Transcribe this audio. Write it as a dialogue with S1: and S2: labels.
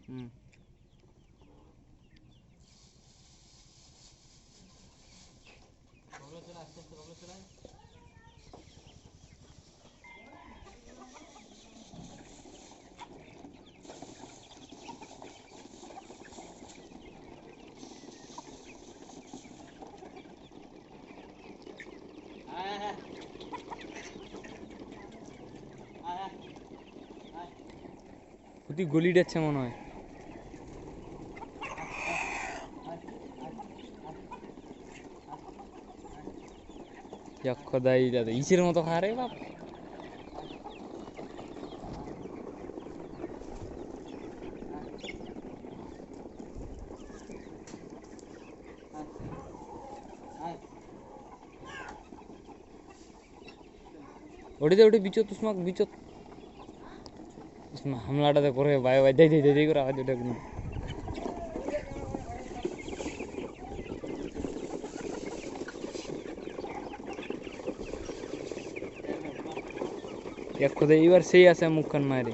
S1: হুম তুই গলি যাচ্ছে মনে হয়। খোদাই দাদা ইসের মতো খা রে বাপ। ওটি দে ওটি বিচত উসমাক বিচত উসমা হামলাটাতে করে বাই বাই দেই দেই দেই করে আওয়াজ ওটা কিন্তু এক খোদাই এবার সেই আছে মুখখান মারে।